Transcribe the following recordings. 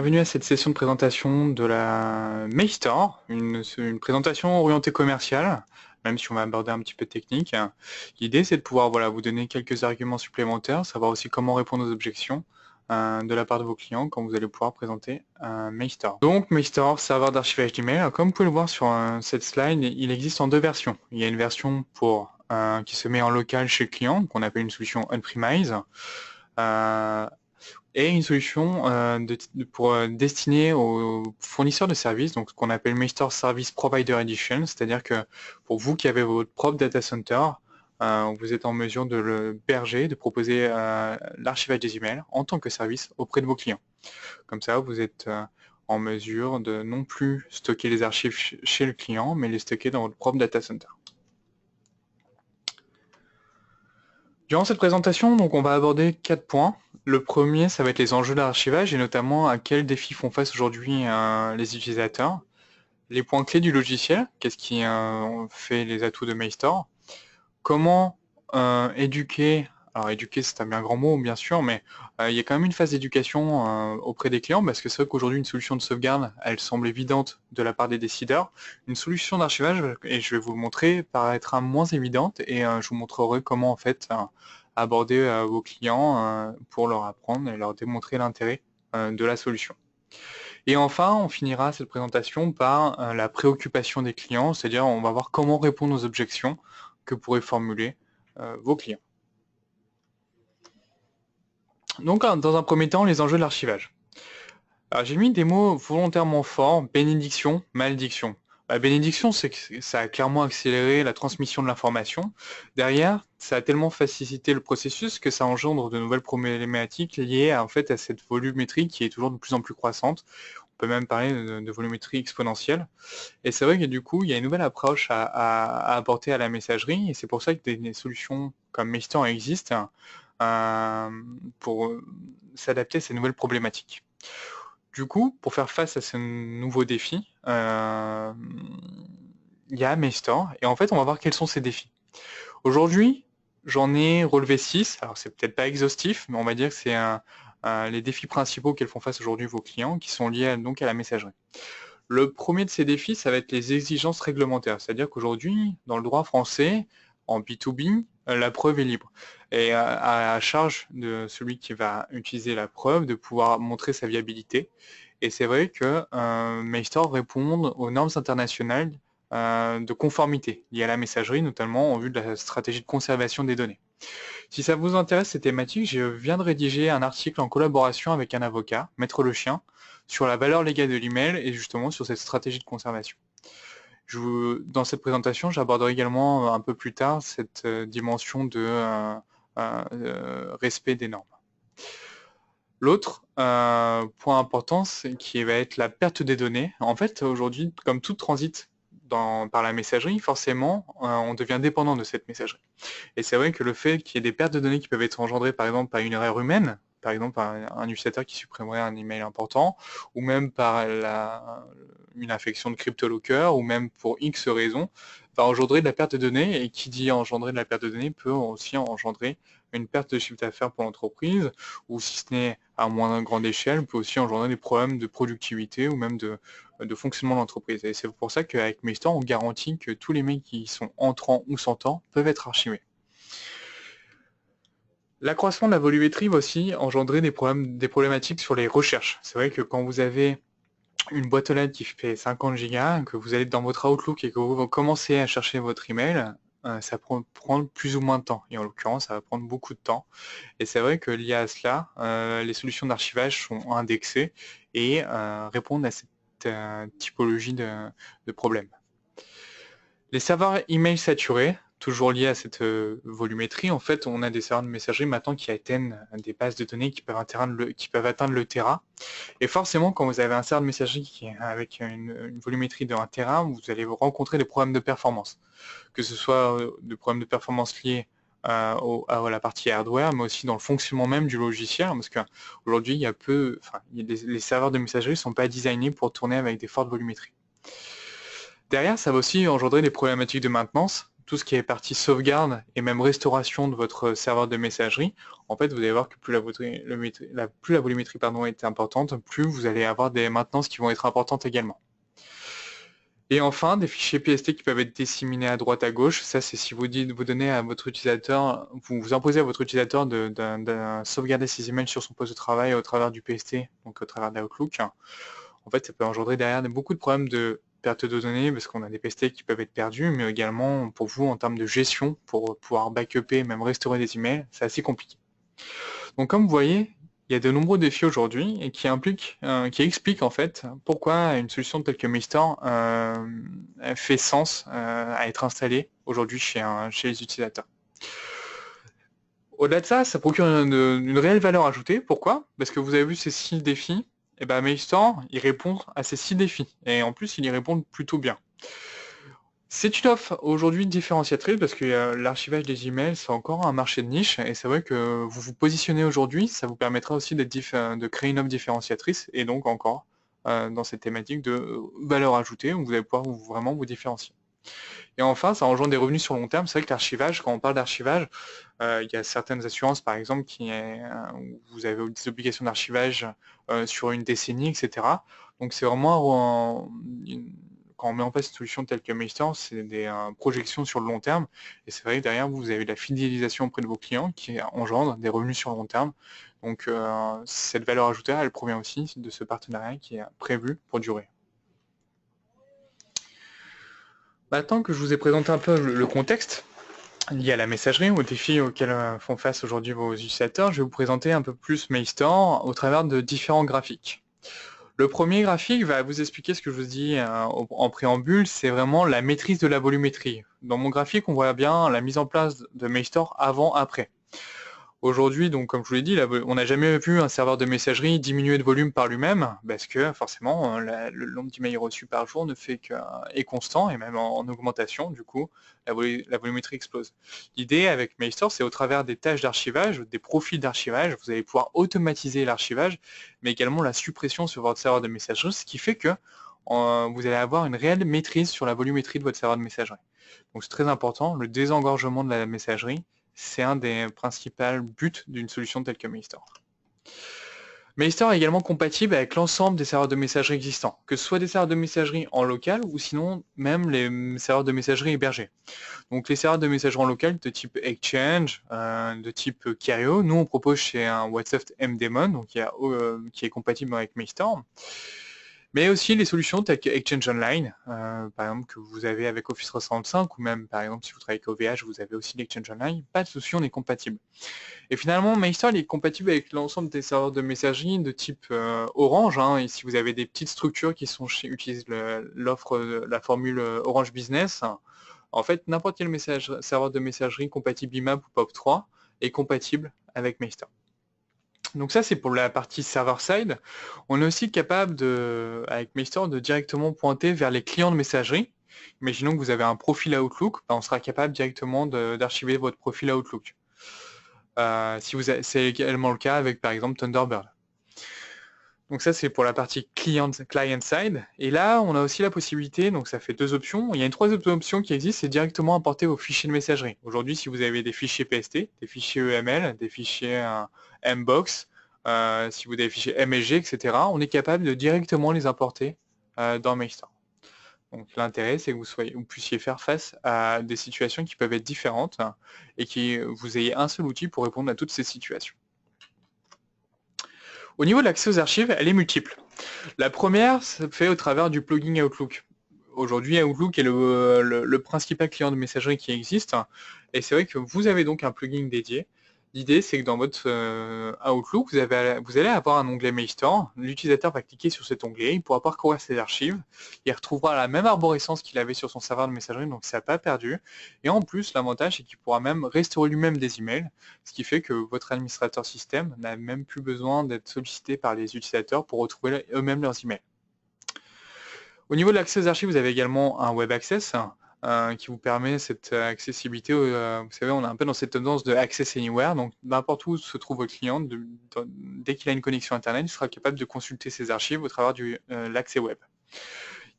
bienvenue à cette session de présentation de la Mail Store, une présentation orientée commerciale, même si on va aborder un petit peu de technique. L'idée, c'est de pouvoir vous donner quelques arguments supplémentaires, savoir aussi comment répondre aux objections de la part de vos clients quand vous allez pouvoir présenter un Mail Store. Donc, Mail Store, serveur d'archivage d'email. Comme vous pouvez le voir sur cette slide, il existe en deux versions. Il y a une version qui se met en local chez le client, qu'on appelle une solution on-premise. Et une solution destinée aux fournisseurs de services, donc ce qu'on appelle Mail Store Service Provider Edition, c'est-à-dire que pour vous qui avez votre propre data center, vous êtes en mesure de le berger, de proposer l'archivage des emails en tant que service auprès de vos clients. Comme ça, vous êtes en mesure de non plus stocker les archives chez le client, mais les stocker dans votre propre data center. Durant cette présentation, donc, on va aborder 4 points. Le premier, ça va être les enjeux d'archivage et notamment à quels défis font face aujourd'hui les utilisateurs. Les points clés du logiciel, qu'est-ce qui fait les atouts de Mail Store. Comment éduquer, alors éduquer c'est un bien grand mot bien sûr, mais il y a quand même une phase d'éducation auprès des clients parce que c'est vrai qu'aujourd'hui une solution de sauvegarde, elle semble évidente de la part des décideurs. Une solution d'archivage, et je vais vous le montrer, paraîtra moins évidente et je vous montrerai comment en fait aborder vos clients pour leur apprendre et leur démontrer l'intérêt de la solution. Et enfin, on finira cette présentation par la préoccupation des clients, c'est-à-dire on va voir comment répondre aux objections que pourraient formuler vos clients. Donc, dans un premier temps, les enjeux de l'archivage. Alors, j'ai mis des mots volontairement forts, bénédiction, malédiction. La bénédiction, c'est que ça a clairement accéléré la transmission de l'information. Derrière, ça a tellement facilité le processus que ça engendre de nouvelles problématiques liées à cette volumétrie qui est toujours de plus en plus croissante. On peut même parler de volumétrie exponentielle. Et c'est vrai que du coup, il y a une nouvelle approche à apporter à la messagerie, et c'est pour ça que des solutions comme Mail Store existent pour s'adapter à ces nouvelles problématiques. Du coup, pour faire face à ce nouveau défi, il y a Mail Store, et en fait, on va voir quels sont ces défis. Aujourd'hui, j'en ai relevé 6, alors c'est peut-être pas exhaustif, mais on va dire que c'est les défis principaux qu'elles font face aujourd'hui vos clients, qui sont liés donc à la messagerie. Le premier de ces défis, ça va être les exigences réglementaires, c'est-à-dire qu'aujourd'hui, dans le droit français, en B2B, la preuve est libre. Et à charge de celui qui va utiliser la preuve de pouvoir montrer sa viabilité. Et c'est vrai que Mail Store répond aux normes internationales de conformité liées à la messagerie, notamment en vue de la stratégie de conservation des données. Si ça vous intéresse ces thématiques, je viens de rédiger un article en collaboration avec un avocat, Maître Le Chien, sur la valeur légale de l'email et justement sur cette stratégie de conservation. Dans cette présentation, j'aborderai également un peu plus tard cette dimension de respect des normes. L'autre point important, qui va être la perte des données. En fait, aujourd'hui, comme tout transite par la messagerie, forcément, on devient dépendant de cette messagerie. Et c'est vrai que le fait qu'il y ait des pertes de données qui peuvent être engendrées, par exemple, par une erreur humaine, par exemple par un utilisateur qui supprimerait un email important, ou même par une infection de CryptoLocker, ou même pour X raisons, va engendrer de la perte de données, et qui dit engendrer de la perte de données peut aussi engendrer une perte de chiffre d'affaires pour l'entreprise, ou si ce n'est à moins grande échelle, peut aussi engendrer des problèmes de productivité ou même de fonctionnement de l'entreprise. Et c'est pour ça qu'avec Mail Store, on garantit que tous les mails qui sont entrants ou sortants peuvent être archivés. L'accroissement de la volumétrie va aussi engendrer des problématiques sur les recherches. C'est vrai que quand vous avez une boîte aux lettres qui fait 50 gigas, que vous allez dans votre Outlook et que vous commencez à chercher votre email, ça prend plus ou moins de temps. Et en l'occurrence, ça va prendre beaucoup de temps. Et c'est vrai que lié à cela, les solutions d'archivage sont indexées et répondent à cette typologie de problèmes. Les serveurs email saturés, toujours liés à cette volumétrie, en fait, on a des serveurs de messagerie maintenant qui atteignent des bases de données qui peuvent atteindre le Tera. Et forcément, quand vous avez un serveur de messagerie avec une volumétrie de 1 Tera, vous allez rencontrer des problèmes de performance. Que ce soit des problèmes de performance liés à la partie hardware, mais aussi dans le fonctionnement même du logiciel, parce qu'aujourd'hui, les serveurs de messagerie ne sont pas designés pour tourner avec des fortes volumétries. Derrière, ça va aussi engendrer des problématiques de maintenance, tout ce qui est partie sauvegarde et même restauration de votre serveur de messagerie, en fait, vous allez voir que plus la volumétrie est importante, plus vous allez avoir des maintenances qui vont être importantes également. Et enfin, des fichiers PST qui peuvent être disséminés à droite à gauche. Ça, c'est si vous donnez à votre utilisateur, vous imposez à votre utilisateur de sauvegarder ses emails sur son poste de travail au travers du PST, donc au travers d'Outlook. En fait, ça peut engendrer derrière beaucoup de problèmes de perte de données parce qu'on a des PST qui peuvent être perdus, mais également pour vous en termes de gestion, pour pouvoir backuper et même restaurer des emails, c'est assez compliqué. Donc comme vous voyez, il y a de nombreux défis aujourd'hui et qui expliquent en fait pourquoi une solution telle que Mailstore fait sens à être installée aujourd'hui chez les utilisateurs. Au-delà de ça, ça procure une réelle valeur ajoutée. Pourquoi? Parce que vous avez vu ces 6 défis, et ben Mailstore, il répond à ces 6 défis. Et en plus, il y répond plutôt bien. C'est une offre aujourd'hui différenciatrice parce que l'archivage des emails, c'est encore un marché de niche et c'est vrai que vous vous positionnez aujourd'hui, ça vous permettra aussi de créer une offre différenciatrice et donc encore dans cette thématique de valeur ajoutée où vous allez pouvoir vraiment vous différencier. Et enfin, ça engendre des revenus sur le long terme. C'est vrai que l'archivage, quand on parle d'archivage, il y a certaines assurances, par exemple, où vous avez des obligations d'archivage sur une décennie, etc. Donc c'est vraiment quand on met en place une solution telle que Mailstore, c'est des projections sur le long terme. Et c'est vrai que derrière, vous avez de la fidélisation auprès de vos clients qui engendre des revenus sur le long terme. Donc cette valeur ajoutée, elle provient aussi de ce partenariat qui est prévu pour durer. Maintenant que je vous ai présenté un peu le contexte lié à la messagerie, aux défis auxquels font face aujourd'hui vos utilisateurs, je vais vous présenter un peu plus Mailstore au travers de différents graphiques. Le premier graphique va vous expliquer ce que je vous dis en préambule, c'est vraiment la maîtrise de la volumétrie. Dans mon graphique, on voit bien la mise en place de Mailstore avant-après. Aujourd'hui, donc comme je vous l'ai dit, on n'a jamais vu un serveur de messagerie diminuer de volume par lui-même, parce que forcément, le nombre d'emails reçus par jour est constant, et même en augmentation, du coup, la volumétrie explose. L'idée avec Mailstore, c'est au travers des tâches d'archivage, des profils d'archivage, vous allez pouvoir automatiser l'archivage, mais également la suppression sur votre serveur de messagerie, ce qui fait que vous allez avoir une réelle maîtrise sur la volumétrie de votre serveur de messagerie. Donc c'est très important, le désengorgement de la messagerie, c'est un des principaux buts d'une solution telle que Mailstore. Mailstore est également compatible avec l'ensemble des serveurs de messagerie existants, que ce soit des serveurs de messagerie en local ou sinon même les serveurs de messagerie hébergés. Donc les serveurs de messagerie en local de type Exchange, de type Careo, nous on propose chez un Whatsoft MDaemon, donc qui est compatible avec Mailstore. Mais aussi les solutions telles que Exchange Online, par exemple que vous avez avec Office 365, ou même par exemple si vous travaillez avec OVH, vous avez aussi l'Exchange Online, pas de solution n'est compatible. Et finalement, Mailstore est compatible avec l'ensemble des serveurs de messagerie de type Orange, et si vous avez des petites structures qui utilisent la formule Orange Business, en fait n'importe quel serveur de messagerie compatible IMAP ou POP3 est compatible avec Mailstore. Donc ça, c'est pour la partie server-side. On est aussi capable, avec Mailstore, de directement pointer vers les clients de messagerie. Imaginons que vous avez un profil Outlook, on sera capable directement d'archiver votre profil Outlook. C'est également le cas avec, par exemple, Thunderbird. Donc ça, c'est pour la partie client-side. Et là, on a aussi la possibilité, donc ça fait 2 options. Il y a une troisième option qui existe, c'est directement importer vos fichiers de messagerie. Aujourd'hui, si vous avez des fichiers PST, des fichiers EML, des fichiers Mbox, si vous avez des fichiers MSG, etc., on est capable de directement les importer dans Mailstore. Donc l'intérêt, c'est que vous puissiez faire face à des situations qui peuvent être différentes et que vous ayez un seul outil pour répondre à toutes ces situations. Au niveau de l'accès aux archives, elle est multiple. La première se fait au travers du plugin Outlook. Aujourd'hui, Outlook est le principal client de messagerie qui existe, et c'est vrai que vous avez donc un plugin dédié. L'idée, c'est que dans votre Outlook, vous allez avoir un onglet Mailstore. L'utilisateur va cliquer sur cet onglet, il pourra parcourir ses archives, il retrouvera la même arborescence qu'il avait sur son serveur de messagerie, donc ça n'a pas perdu. Et en plus, l'avantage, c'est qu'il pourra même restaurer lui-même des emails, ce qui fait que votre administrateur système n'a même plus besoin d'être sollicité par les utilisateurs pour retrouver eux-mêmes leurs emails. Au niveau de l'accès aux archives, vous avez également un Web Access, qui vous permet cette accessibilité. Vous savez, on est un peu dans cette tendance de Access Anywhere, donc n'importe où se trouve votre client, dès qu'il a une connexion Internet, il sera capable de consulter ses archives au travers de l'accès web.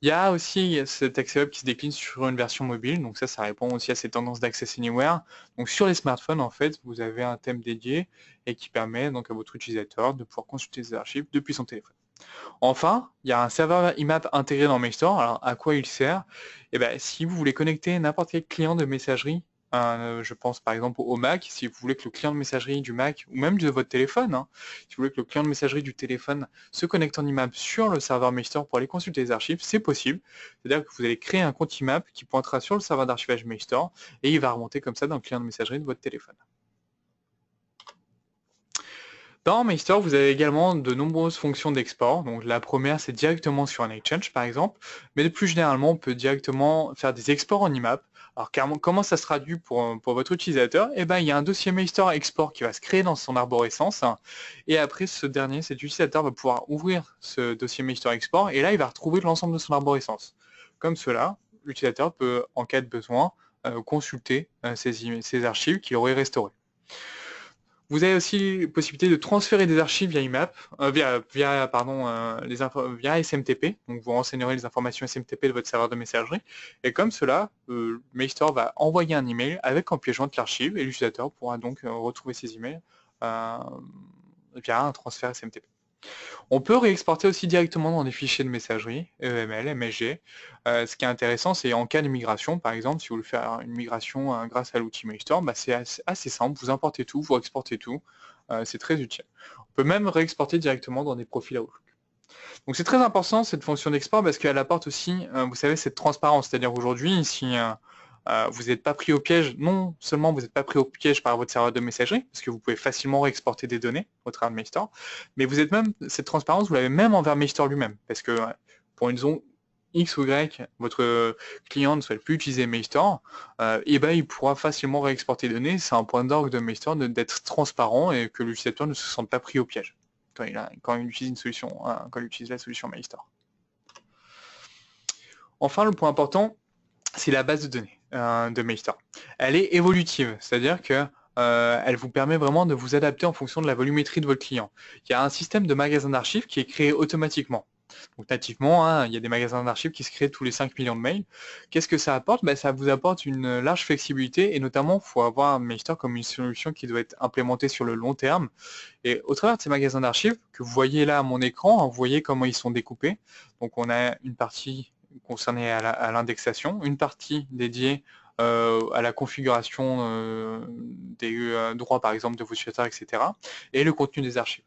Il y a aussi cet accès web qui se décline sur une version mobile, donc ça répond aussi à ces tendances d'Access Anywhere. Donc sur les smartphones, en fait, vous avez un thème dédié et qui permet donc à votre utilisateur de pouvoir consulter ses archives depuis son téléphone. Enfin, il y a un serveur IMAP intégré dans Mailstore. Alors, à quoi il sert? Eh ben, si vous voulez connecter n'importe quel client de messagerie, je pense par exemple au Mac, si vous voulez que le client de messagerie du Mac, ou même de votre téléphone, hein, si vous voulez que le client de messagerie du téléphone se connecte en IMAP sur le serveur Mailstore pour aller consulter les archives, c'est possible. C'est-à-dire que vous allez créer un compte IMAP qui pointera sur le serveur d'archivage Mailstore, et il va remonter comme ça dans le client de messagerie de votre téléphone. Dans Mailstore, vous avez également de nombreuses fonctions d'export. Donc la première, c'est directement sur un Exchange, par exemple. Mais plus généralement, on peut directement faire des exports en IMAP. Alors comment ça se traduit pour votre utilisateur? Eh ben, il y a un dossier Mailstore export qui va se créer dans son arborescence. Et après ce dernier, cet utilisateur va pouvoir ouvrir ce dossier Mailstore export. Et là, il va retrouver l'ensemble de son arborescence. Comme cela, l'utilisateur peut, en cas de besoin, consulter ces archives qu'il aurait restaurées. Vous avez aussi la possibilité de transférer des archives via IMAP, via SMTP. Donc vous renseignerez les informations SMTP de votre serveur de messagerie. Et comme cela, Mailstore va envoyer un email avec en pièce jointe l'archive et l'utilisateur pourra donc retrouver ces emails via un transfert SMTP. On peut réexporter aussi directement dans des fichiers de messagerie, EML, MSG. Ce qui est intéressant, c'est en cas de migration, par exemple, si vous voulez faire une migration grâce à l'outil Mailstore, c'est assez simple, vous importez tout, vous exportez tout, c'est très utile. On peut même réexporter directement dans des profils Outlook. Donc c'est très important cette fonction d'export parce qu'elle apporte aussi, vous savez, cette transparence, c'est-à-dire aujourd'hui, si vous n'êtes pas pris au piège, non seulement vous n'êtes pas pris au piège par votre serveur de messagerie, parce que vous pouvez facilement réexporter des données au travers de Mailstore, mais vous êtes même, cette transparence, vous l'avez même envers Mailstore lui-même, parce que pour une zone X ou Y, votre client ne souhaite plus utiliser Mailstore, et ben il pourra facilement réexporter des données. C'est un point d'orgue de Mailstore d'être transparent et que l'utilisateur ne se sente pas pris au piège quand il utilise une solution, quand il utilise la solution Mailstore. Enfin, le point important, c'est la base de données de Mailstore. Elle est évolutive, c'est-à-dire que elle vous permet vraiment de vous adapter en fonction de la volumétrie de votre client. Il y a un système de magasin d'archives qui est créé automatiquement. Donc nativement, il y a des magasins d'archives qui se créent tous les 5 millions de mails. Qu'est-ce que ça apporte? Ça vous apporte une large flexibilité et notamment, il faut avoir Mailstore comme une solution qui doit être implémentée sur le long terme. Et au travers de ces magasins d'archives, que vous voyez là à mon écran, vous voyez comment ils sont découpés. Donc on a une partie concernée à l'indexation, une partie dédiée à la configuration des droits par exemple de vos utilisateurs, etc. et le contenu des archives.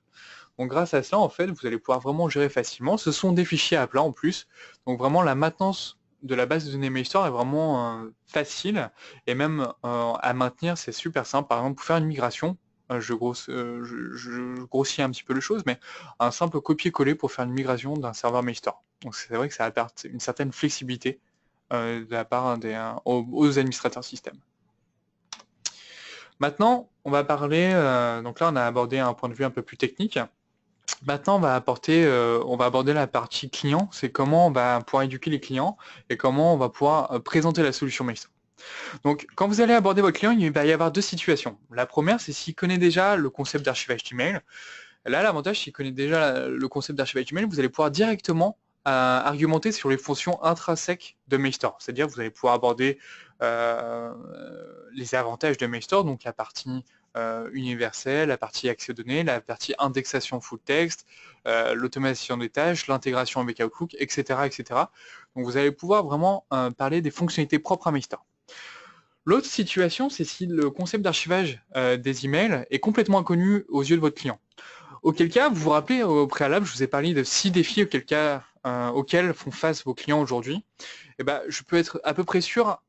Donc grâce à cela, en fait, vous allez pouvoir vraiment gérer facilement. Ce sont des fichiers à plat en plus. Donc vraiment, la maintenance de la base de données Mailstore est vraiment facile et même à maintenir, c'est super simple. Par exemple, pour faire une migration, je grossis un petit peu les choses, mais un simple copier-coller pour faire une migration d'un serveur Mailstore. Donc c'est vrai que ça apporte une certaine flexibilité de la part aux administrateurs système. Maintenant, on va parler, donc là on a abordé un point de vue un peu plus technique. Maintenant, on va aborder la partie client, c'est comment on va pouvoir éduquer les clients et comment on va pouvoir présenter la solution Mailstore. Donc, quand vous allez aborder votre client, il va y avoir deux situations. La première, c'est s'il connaît déjà le concept d'archivage d'email. Là, l'avantage, s'il connaît déjà le concept d'archivage d'email, vous allez pouvoir directement argumenter sur les fonctions intrinsèques de Mailstore. C'est-à-dire que vous allez pouvoir aborder les avantages de Mailstore, donc la partie universelle, la partie accès aux données, la partie indexation full text, l'automatisation des tâches, l'intégration avec Outlook, etc., etc. Donc vous allez pouvoir vraiment parler des fonctionnalités propres à Mailstore. L'autre situation, c'est si le concept d'archivage des emails est complètement inconnu aux yeux de votre client. Auquel cas, vous vous rappelez au préalable, je vous ai parlé de 6 défis auxquels font face vos clients aujourd'hui. Et ben, je peux être à peu près sûr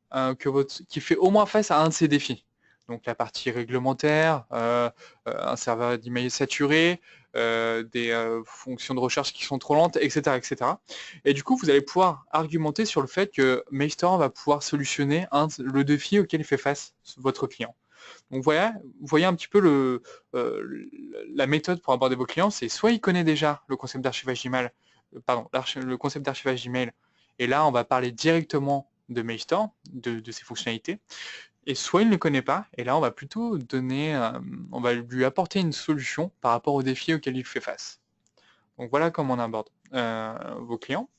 qu'il fait au moins face à un de ces défis. Donc la partie réglementaire, un serveur d'email saturé, des fonctions de recherche qui sont trop lentes, etc., etc. Et du coup, vous allez pouvoir argumenter sur le fait que Mailstore va pouvoir solutionner le défi auquel fait face votre client. Donc voilà, vous voyez un petit peu la méthode pour aborder vos clients, c'est soit il connaît déjà le concept d'archivage d'email, le concept d'archivage d'email, et là on va parler directement de Mailstore, de ses fonctionnalités, et soit il ne le connaît pas, et là on va plutôt on va lui apporter une solution par rapport aux défis auxquels il fait face. Donc voilà comment on aborde vos clients.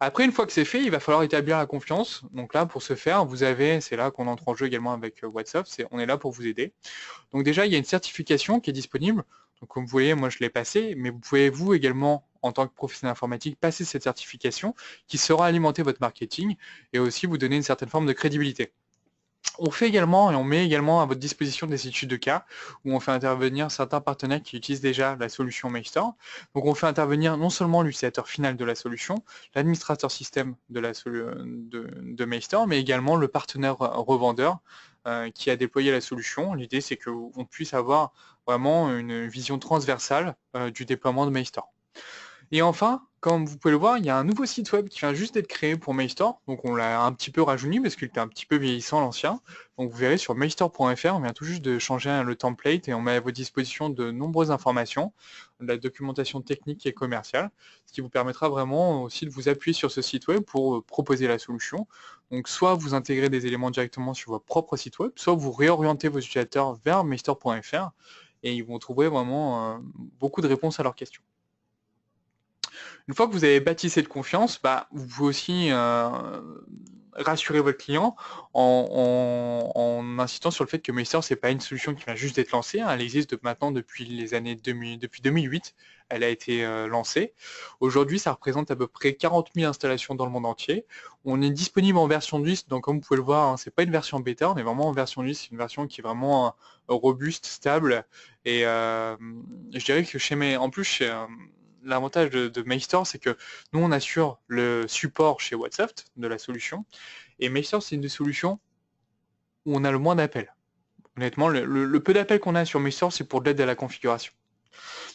Après, une fois que c'est fait, il va falloir établir la confiance. Donc là, pour ce faire, vous avez, c'est là qu'on entre en jeu également avec WhatsApp, on est là pour vous aider. Donc déjà, il y a une certification qui est disponible. Donc comme vous voyez, moi je l'ai passée, mais vous pouvez vous également, en tant que professionnel informatique, passer cette certification qui sera alimenter votre marketing et aussi vous donner une certaine forme de crédibilité. On fait également et on met également à votre disposition des études de cas où on fait intervenir certains partenaires qui utilisent déjà la solution MailStore. Donc on fait intervenir non seulement l'utilisateur final de la solution, l'administrateur système de MailStore, mais également le partenaire revendeur qui a déployé la solution. L'idée c'est qu'on puisse avoir vraiment une vision transversale du déploiement de MailStore. Et enfin, comme vous pouvez le voir, il y a un nouveau site web qui vient juste d'être créé pour MailStore. Donc on l'a un petit peu rajeuni parce qu'il était un petit peu vieillissant l'ancien. Donc vous verrez sur mailstore.fr, on vient tout juste de changer le template et on met à votre disposition de nombreuses informations, de la documentation technique et commerciale, ce qui vous permettra vraiment aussi de vous appuyer sur ce site web pour proposer la solution. Donc soit vous intégrez des éléments directement sur votre propre site web, soit vous réorientez vos utilisateurs vers mailstore.fr et ils vont trouver vraiment beaucoup de réponses à leurs questions. Une fois que vous avez bâti cette confiance, vous pouvez aussi rassurer votre client en insistant sur le fait que MailStore, c'est pas une solution qui vient juste d'être lancée, hein. Elle existe maintenant depuis les années 2000, depuis 2008. Elle a été lancée. Aujourd'hui, ça représente à peu près 40 000 installations dans le monde entier. On est disponible en version 10, donc comme vous pouvez le voir, hein, c'est pas une version bêta, on est vraiment en version 10, c'est une version qui est vraiment robuste, stable. Et je dirais que en plus, l'avantage de MailStore, c'est que nous, on assure le support chez WhatsApp de la solution. Et MailStore, c'est une des solutions où on a le moins d'appels. Honnêtement, le peu d'appels qu'on a sur MailStore, c'est pour de l'aide à la configuration.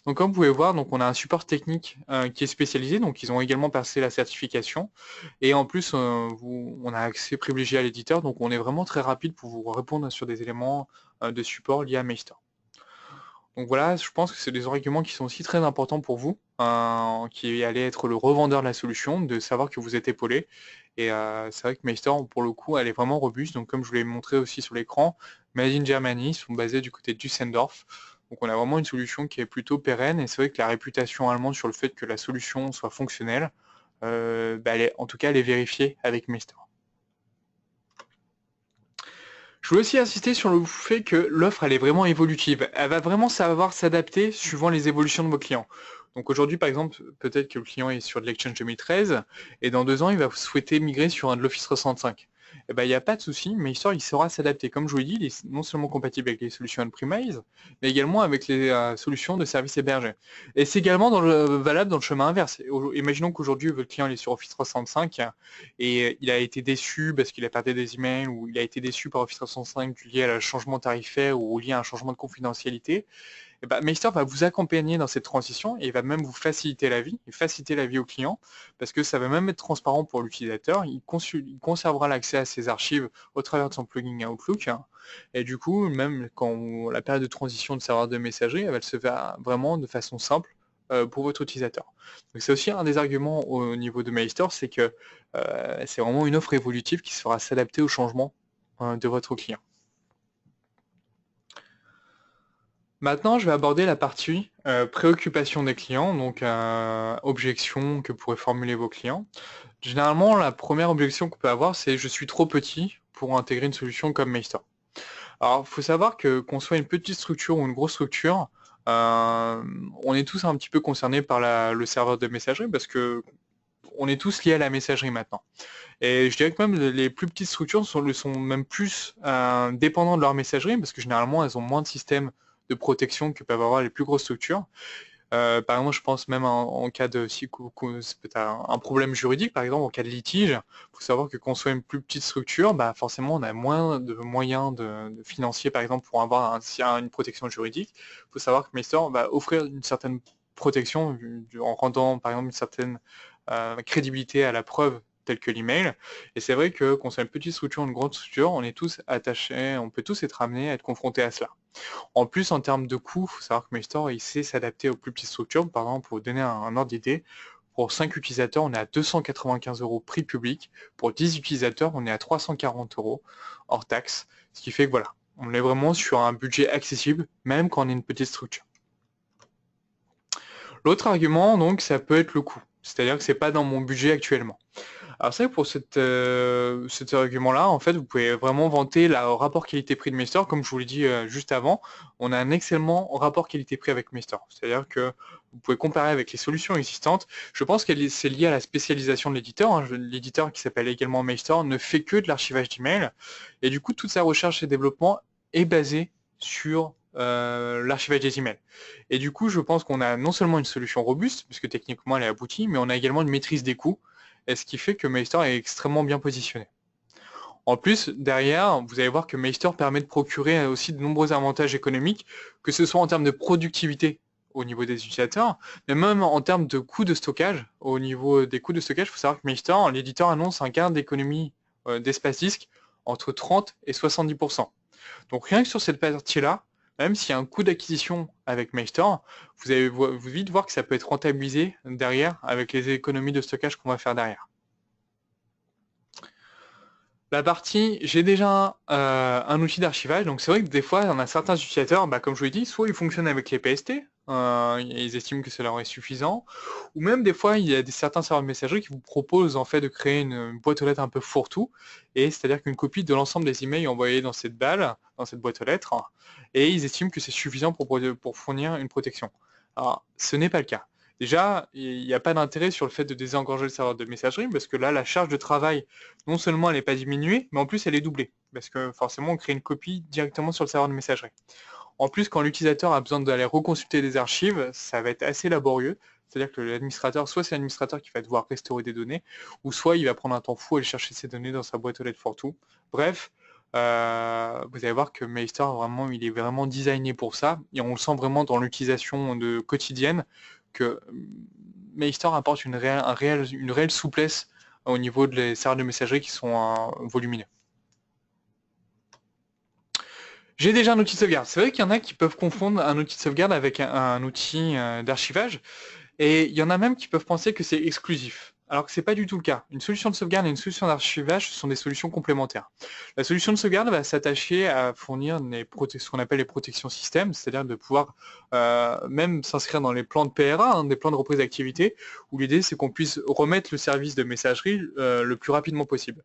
Donc comme vous pouvez voir, donc on a un support technique qui est spécialisé, donc ils ont également passé la certification. Et en plus, on a accès privilégié à l'éditeur, donc on est vraiment très rapide pour vous répondre sur des éléments de support liés à MailStore. Donc voilà, je pense que c'est des arguments qui sont aussi très importants pour vous, qui allez être le revendeur de la solution, de savoir que vous êtes épaulé. Et c'est vrai que MailStore, pour le coup, elle est vraiment robuste. Donc comme je vous l'ai montré aussi sur l'écran, Made in Germany, ils sont basés du côté de Düsseldorf. Donc on a vraiment une solution qui est plutôt pérenne. Et c'est vrai que la réputation allemande sur le fait que la solution soit fonctionnelle, en tout cas, elle est vérifiée avec MailStore. Je voulais aussi insister sur le fait que l'offre, elle est vraiment évolutive. Elle va vraiment savoir s'adapter suivant les évolutions de vos clients. Donc aujourd'hui, par exemple, peut-être que le client est sur de l'Exchange 2013, et dans 2 ans, il va souhaiter migrer sur un de l'Office 365. Eh ben, il n'y a pas de souci, mais il saura s'adapter. Comme je vous l'ai dit, il est non seulement compatible avec les solutions on-premise, mais également avec les solutions de services hébergés. Et c'est également valable dans le chemin inverse. Imaginons qu'aujourd'hui, votre client il est sur Office 365 et il a été déçu parce qu'il a perdu des emails ou il a été déçu par Office 365 lié à un changement tarifaire ou lié à un changement de confidentialité. Et MailStore va vous accompagner dans cette transition et il va même vous faciliter la vie, et faciliter la vie au client, parce que ça va même être transparent pour l'utilisateur. Il conservera l'accès à ses archives au travers de son plugin Outlook. Et du coup, même quand la période de transition de serveur de messagerie, elle va se faire vraiment de façon simple pour votre utilisateur. Donc c'est aussi un des arguments au niveau de MailStore, c'est que c'est vraiment une offre évolutive qui sera s'adapter au changement de votre client. Maintenant, je vais aborder la partie préoccupation des clients, donc objections que pourraient formuler vos clients. Généralement, la première objection qu'on peut avoir, c'est je suis trop petit pour intégrer une solution comme MailStore. Alors, il faut savoir que qu'on soit une petite structure ou une grosse structure, on est tous un petit peu concernés par le serveur de messagerie parce que on est tous liés à la messagerie maintenant. Et je dirais que même les plus petites structures sont même plus dépendants de leur messagerie parce que généralement elles ont moins de systèmes de protection que peuvent avoir les plus grosses structures. Par exemple, je pense même en cas de si c'est peut-être un problème juridique, par exemple en cas de litige, il faut savoir que qu'on soit une plus petite structure, forcément on a moins de moyens de financiers, par exemple, pour avoir une protection juridique. Il faut savoir que MailStore va offrir une certaine protection en rendant, par exemple, une certaine crédibilité à la preuve telle que l'email. Et c'est vrai que qu'on soit une petite structure ou une grande structure, on est tous attachés, on peut tous être amenés à être confrontés à cela. En plus, en termes de coûts, il faut savoir que MailStore, il sait s'adapter aux plus petites structures. Par exemple, pour vous donner un ordre d'idée, pour 5 utilisateurs, on est à 295 € prix public. Pour 10 utilisateurs, on est à 340 € hors taxe. Ce qui fait que voilà, on est vraiment sur un budget accessible, même quand on est une petite structure. L'autre argument, donc, ça peut être le coût. C'est-à-dire que c'est pas dans mon budget actuellement. Alors c'est vrai que pour cet argument-là, en fait, vous pouvez vraiment vanter le rapport qualité-prix de Meister. Comme je vous l'ai dit juste avant, on a un excellent rapport qualité-prix avec Meister. C'est-à-dire que vous pouvez comparer avec les solutions existantes. Je pense que c'est lié à la spécialisation de l'éditeur, hein. L'éditeur, qui s'appelle également Meister, ne fait que de l'archivage d'email. Et du coup, toute sa recherche et développement est basée sur l'archivage des emails. Et du coup, je pense qu'on a non seulement une solution robuste, puisque techniquement elle est aboutie, mais on a également une maîtrise des coûts, et ce qui fait que Meister est extrêmement bien positionné. En plus, derrière, vous allez voir que Meister permet de procurer aussi de nombreux avantages économiques, que ce soit en termes de productivité au niveau des utilisateurs, mais même en termes de coûts de stockage. Au niveau des coûts de stockage, il faut savoir que Meister, l'éditeur, annonce un gain d'économie d'espace disque entre 30 et 70%. Donc rien que sur cette partie-là, même s'il y a un coût d'acquisition avec Meister, vous allez vite voir que ça peut être rentabilisé derrière avec les économies de stockage qu'on va faire derrière. La partie, j'ai déjà un outil d'archivage, donc c'est vrai que des fois, on a certains utilisateurs, comme je vous l'ai dit, soit ils fonctionnent avec les PST, ils estiment que ça leur est suffisant, ou même des fois, il y a certains serveurs de messagerie qui vous proposent en fait de créer une boîte aux lettres un peu fourre-tout, et c'est-à-dire qu'une copie de l'ensemble des emails envoyés dans cette boîte aux lettres, et ils estiment que c'est suffisant pour fournir une protection. Alors, ce n'est pas le cas. Déjà, il n'y a pas d'intérêt sur le fait de désengorger le serveur de messagerie, parce que là, la charge de travail, non seulement elle n'est pas diminuée, mais en plus elle est doublée, parce que forcément on crée une copie directement sur le serveur de messagerie. En plus, quand l'utilisateur a besoin d'aller reconsulter des archives, ça va être assez laborieux, c'est-à-dire que l'administrateur, soit c'est l'administrateur qui va devoir restaurer des données, ou soit il va prendre un temps fou à aller chercher ces données dans sa boîte aux lettres fourre-tout. Bref, vous allez voir que Meister, vraiment, il est vraiment designé pour ça, et on le sent vraiment dans l'utilisation quotidienne, que Meister apporte une réelle souplesse au niveau des serveurs de messagerie qui sont volumineux. J'ai déjà un outil de sauvegarde. C'est vrai qu'il y en a qui peuvent confondre un outil de sauvegarde avec un outil d'archivage, et il y en a même qui peuvent penser que c'est exclusif, alors que c'est pas du tout le cas. Une solution de sauvegarde et une solution d'archivage, ce sont des solutions complémentaires. La solution de sauvegarde va s'attacher à fournir ce qu'on appelle les protections système, c'est-à-dire de pouvoir même s'inscrire dans les plans de PRA, des plans de reprise d'activité, où l'idée c'est qu'on puisse remettre le service de messagerie le plus rapidement possible.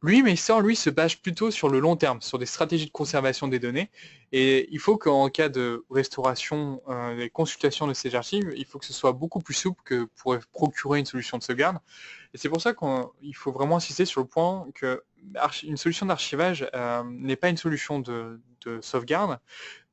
Meister, se base plutôt sur le long terme, sur des stratégies de conservation des données, et il faut qu'en cas de restauration des consultations de ces archives, il faut que ce soit beaucoup plus souple que pour procurer une solution de sauvegarde. Et c'est pour ça qu'il faut vraiment insister sur le point que une solution d'archivage n'est pas une solution de sauvegarde,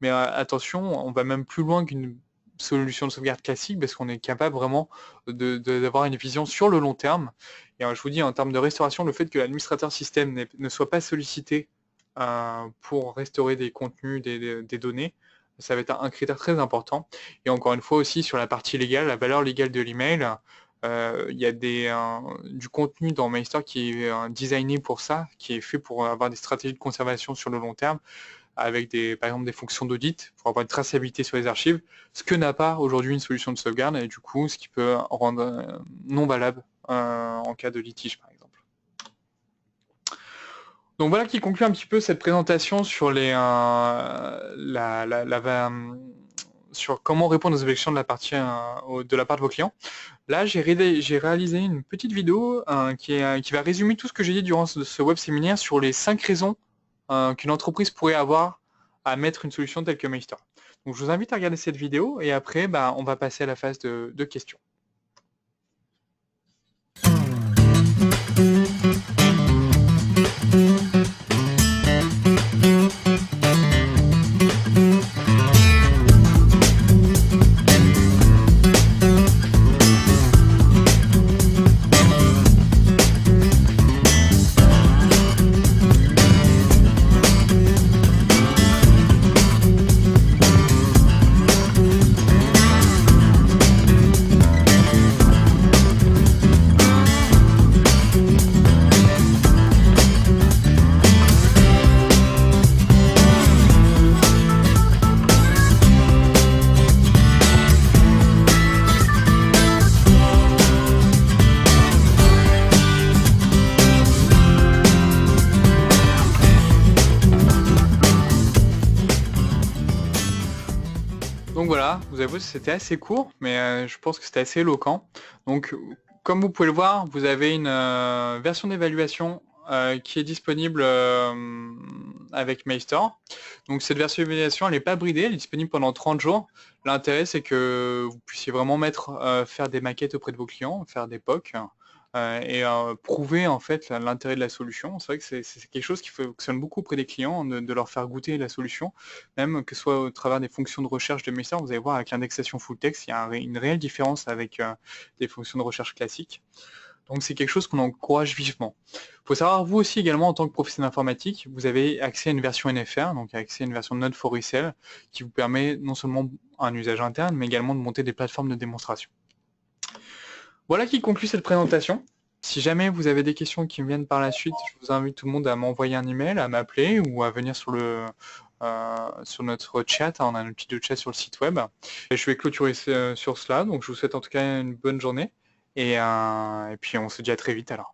mais attention, on va même plus loin qu'une solution de sauvegarde classique, parce qu'on est capable vraiment d'avoir une vision sur le long terme. Et je vous dis, en termes de restauration, le fait que l'administrateur système ne soit pas sollicité pour restaurer des contenus, des données, ça va être un critère très important. Et encore une fois aussi, sur la partie légale, la valeur légale de l'email, il y a du contenu dans Meister qui est designé pour ça, qui est fait pour avoir des stratégies de conservation sur le long terme, avec par exemple des fonctions d'audit pour avoir une traçabilité sur les archives, ce que n'a pas aujourd'hui une solution de sauvegarde, et du coup ce qui peut rendre non valable en cas de litige par exemple. Donc voilà qui conclut un petit peu cette présentation sur sur comment répondre aux objections de la part de vos clients. Là, j'ai réalisé une petite vidéo qui va résumer tout ce que j'ai dit durant ce web séminaire sur les 5 raisons qu'une entreprise pourrait avoir à mettre une solution telle que Meister. Donc je vous invite à regarder cette vidéo, et après on va passer à la phase de questions. Donc voilà, vous avouez c'était assez court, mais je pense que c'était assez éloquent. Donc comme vous pouvez le voir, vous avez une version d'évaluation qui est disponible avec Mailstore. Donc cette version d'évaluation, elle n'est pas bridée, elle est disponible pendant 30 jours. L'intérêt, c'est que vous puissiez vraiment faire des maquettes auprès de vos clients, faire des POC, et prouver en fait l'intérêt de la solution. C'est vrai que c'est quelque chose qui fonctionne beaucoup auprès des clients, de leur faire goûter la solution, même que ce soit au travers des fonctions de recherche de Mailstore. Vous allez voir avec l'indexation full text, il y a une réelle différence avec des fonctions de recherche classiques. Donc c'est quelque chose qu'on encourage vivement. Il faut savoir, vous aussi également, en tant que professionnel informatique, vous avez accès à une version NFR, donc accès à une version Node for Resell, qui vous permet non seulement un usage interne, mais également de monter des plateformes de démonstration. Voilà qui conclut cette présentation. Si jamais vous avez des questions qui me viennent par la suite, je vous invite tout le monde à m'envoyer un email, à m'appeler ou à venir sur notre chat. On a un outil de chat sur le site web. Et je vais clôturer sur cela. Donc je vous souhaite en tout cas une bonne journée. Et puis on se dit à très vite alors.